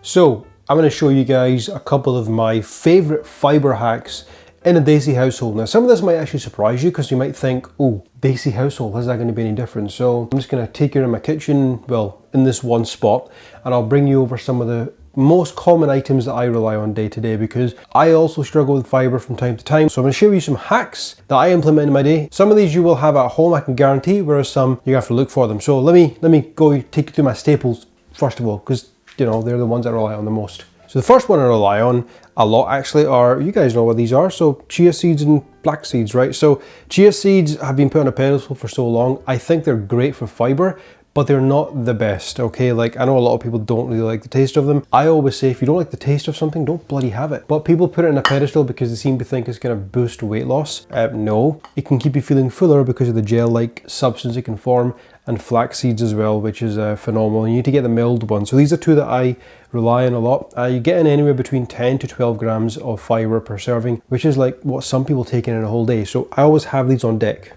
So I'm going to show you guys a couple of my favorite fiber hacks in a Desi household. Now some of this might actually surprise you because you might think, oh, Desi household, is that going to be any different? So I'm just going to take you in my kitchen, well, in this one spot, and I'll bring you over some of the most common items that I rely on day to day, because I also struggle with fiber from time to time. So I'm going to show you some hacks that I implement in my day. Some of these you will have at home, I can guarantee, whereas some you have to look for them. So let me go take you through my staples first of all, because you know they're the ones I rely on the most. So the first one I rely on a lot actually are, you guys know what these are, so chia seeds and black seeds, right? So chia seeds have been put on a pedestal for so long. I think they're great for fiber, but they're not the best, okay? Like, I know a lot of people don't really like the taste of them. I always say, if you don't like the taste of something, don't bloody have it. But people put it in a pedestal because they seem to think it's gonna boost weight loss. No, it can keep you feeling fuller because of the gel-like substance it can form, and flax seeds as well, which is phenomenal. You need to get the milled one. So these are two that I rely on a lot. You get in anywhere between 10 to 12 grams of fiber per serving, which is like what some people take in a whole day. So I always have these on deck.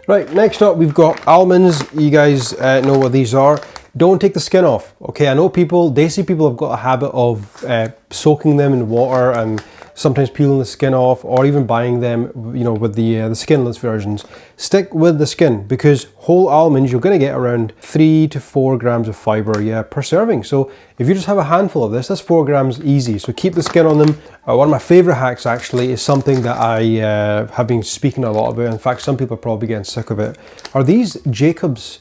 Right, next up we've got almonds. You guys know what these are. Don't take the skin off, okay? I know Desi people have got a habit of soaking them in water and sometimes peeling the skin off, or even buying them, you know, with the skinless versions. Stick with the skin, because whole almonds, you're gonna get around 3 to 4 grams of fiber, yeah, per serving. So if you just have a handful of this, that's 4 grams easy. So keep the skin on them. One of my favorite hacks actually is something that I have been speaking a lot about. In fact, some people are probably getting sick of it. Are these Jacob's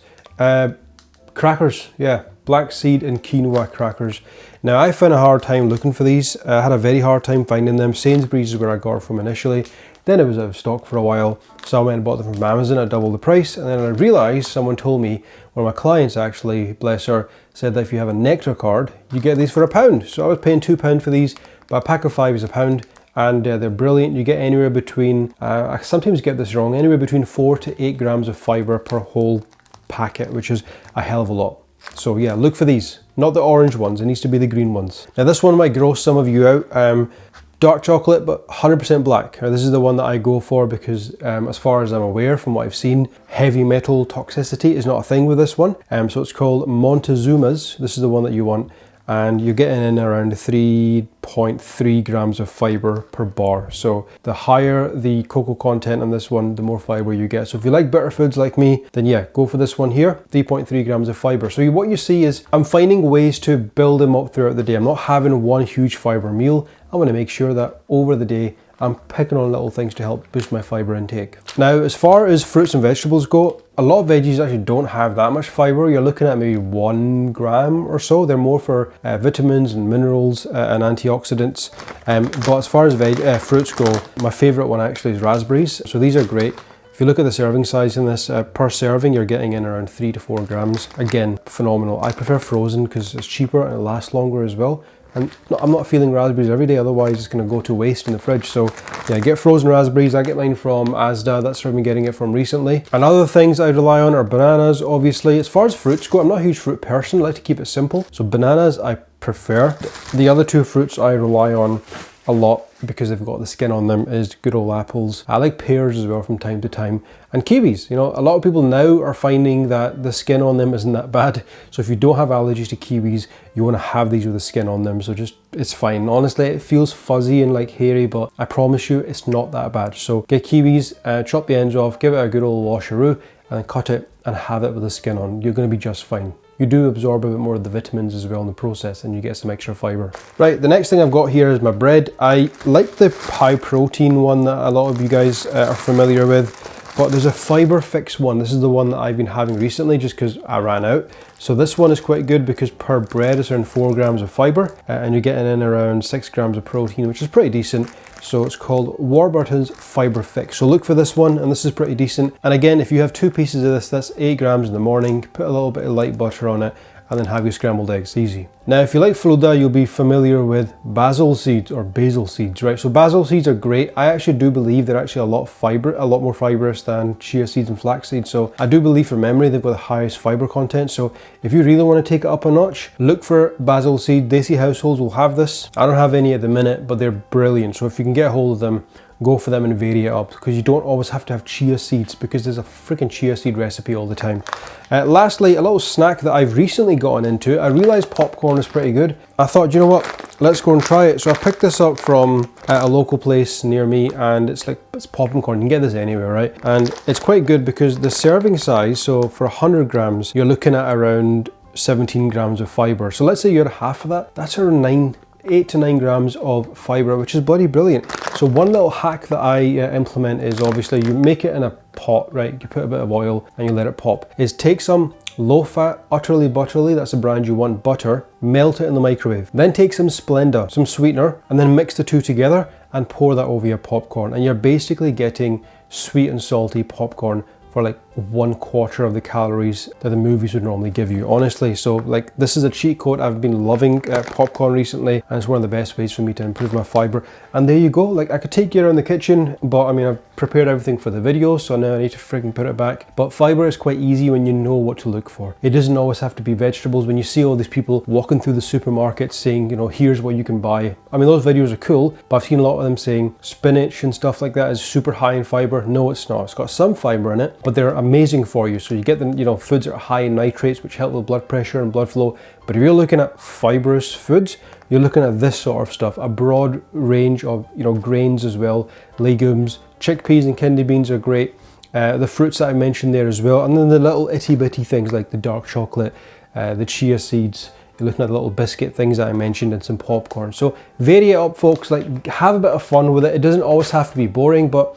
crackers? Yeah, black seed and quinoa crackers. Now I found a hard time looking for these. I had a very hard time finding them. Sainsbury's is where I got it from initially. Then it was out of stock for a while, so I went and bought them from Amazon at double the price. And then I realized, someone told me, one of my clients actually, bless her, said that if you have a Nectar card, you get these for £1. So I was paying £2 for these, but a pack of 5 is £1. And they're brilliant. You get anywhere between, I sometimes get this wrong, anywhere between 4 to 8 grams of fiber per whole packet, which is a hell of a lot. So yeah, look for these, not the orange ones, it needs to be the green ones. Now this one might gross some of you out. Dark chocolate, but 100% black. Now, this is the one that I go for because as far as I'm aware, from what I've seen, heavy metal toxicity is not a thing with this one. So it's called Montezuma's. This is the one that you want. And you're getting in around 3.3 grams of fiber per bar. So the higher the cocoa content on this one, the more fiber you get. So if you like bitter foods like me, then yeah, go for this one here, 3.3 grams of fiber. So what you see is I'm finding ways to build them up throughout the day. I'm not having one huge fiber meal. I want to make sure that over the day, I'm picking on little things to help boost my fiber intake. Now, as far as fruits and vegetables go, a lot of veggies actually don't have that much fiber. You're looking at maybe 1 gram or so. They're more for vitamins and minerals and antioxidants. But as far as fruits go, my favorite one actually is raspberries. So these are great. If you look at the serving size in this, per serving, you're getting in around 3 to 4 grams. Again, phenomenal. I prefer frozen because it's cheaper and it lasts longer as well. And I'm not feeling raspberries every day, otherwise it's going to go to waste in the fridge. So yeah, get frozen raspberries. I get mine from Asda. That's where I've been getting it from recently. And other things I rely on are bananas, obviously. As far as fruits go, I'm not a huge fruit person. I like to keep it simple. So bananas I prefer. The other two fruits I rely on a lot because they've got the skin on them is good old apples. I like pears as well from time to time, and kiwis. You know, a lot of people now are finding that the skin on them isn't that bad. So if you don't have allergies to kiwis, you want to have these with the skin on them. So just, it's fine. Honestly, it feels fuzzy and like hairy, but I promise you it's not that bad. So get kiwis, chop the ends off, give it a good old washeroo, and then cut it and have it with the skin on. You're going to be just fine. You do absorb a bit more of the vitamins as well in the process, and you get some extra fiber. Right, the next thing I've got here is my bread. I like the high protein one that a lot of you guys are familiar with, but there's a fiber fix one. This is the one that I've been having recently just because I ran out. So this one is quite good because per bread it's around 4 grams of fiber, and you're getting in around 6 grams of protein, which is pretty decent. So it's called Warburton's Fibre Fix. So look for this one, and this is pretty decent. And again, if you have 2 pieces of this, that's 8 grams in the morning. Put a little bit of light butter on it, and then have your scrambled eggs, easy. Now, if you like fruta, you'll be familiar with basil seeds or basil seeds, right? So basil seeds are great. I actually do believe they're actually a lot more fibrous than chia seeds and flax seeds. So I do believe from memory they've got the highest fiber content. So if you really want to take it up a notch, look for basil seed. Desi households will have this. I don't have any at the minute, but they're brilliant. So if you can get a hold of them, go for them and vary it up, because you don't always have to have chia seeds, because there's a freaking chia seed recipe all the time. Lastly, a little snack that I've recently gotten into. I realized popcorn is pretty good. I thought, you know what, let's go and try it. So I picked this up from a local place near me, and it's popcorn. You can get this anywhere, right? And it's quite good because the serving size, so for 100 grams, you're looking at around 17 grams of fiber. So let's say you're half of that, that's around 8 to 9 grams of fiber, which is bloody brilliant. So one little hack that I implement is, obviously you make it in a pot, right? You put a bit of oil and you let it pop. Is take some low fat, utterly butterly, that's the brand you want, butter, melt it in the microwave. Then take some Splenda, some sweetener, and then mix the two together and pour that over your popcorn. And you're basically getting sweet and salty popcorn for like 1/4 of the calories that the movies would normally give you, honestly. So like, this is a cheat code. I've been loving popcorn recently, and it's one of the best ways for me to improve my fiber. And there you go. Like, I could take you around the kitchen, but I mean, I've prepared everything for the video, so now I need to freaking put it back. But fiber is quite easy when you know what to look for. It doesn't always have to be vegetables. When you see all these people walking through the supermarket saying, you know, here's what you can buy. I mean, those videos are cool, but I've seen a lot of them saying spinach and stuff like that is super high in fiber. No, it's not. It's got some fiber in it, but they're amazing for you. So you get them, you know, foods that are high in nitrates, which help with blood pressure and blood flow. But if you're looking at fibrous foods, you're looking at this sort of stuff, a broad range of, you know, grains as well, legumes, chickpeas and kidney beans are great. The fruits that I mentioned there as well, and then the little itty bitty things like the dark chocolate, the chia seeds. You're looking at the little biscuit things that I mentioned, and some popcorn. So vary it up, folks. Like, have a bit of fun with it. It doesn't always have to be boring, but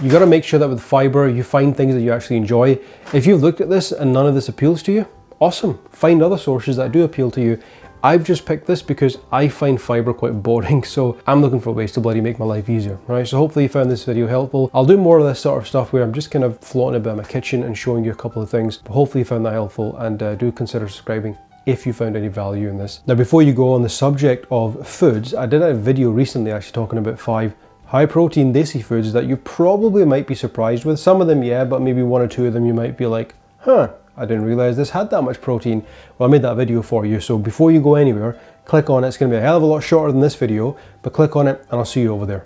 you got to make sure that with fiber you find things that you actually enjoy. If you've looked at this and none of this appeals to you, awesome. Find other sources that do appeal to you. I've just picked this because I find fiber quite boring, so I'm looking for ways to bloody make my life easier. Right, so hopefully you found this video helpful. I'll do more of this sort of stuff where I'm just kind of floating about my kitchen and showing you a couple of things. But hopefully you found that helpful, and do consider subscribing if you found any value in this. Now, before you go, on the subject of foods, I did a video recently actually talking about 5 high protein Desi foods that you probably might be surprised with. Some of them, yeah, but maybe 1 or 2 of them you might be like, huh, I didn't realize this had that much protein. Well, I made that video for you. So before you go anywhere, click on it. It's going to be a hell of a lot shorter than this video, but click on it and I'll see you over there.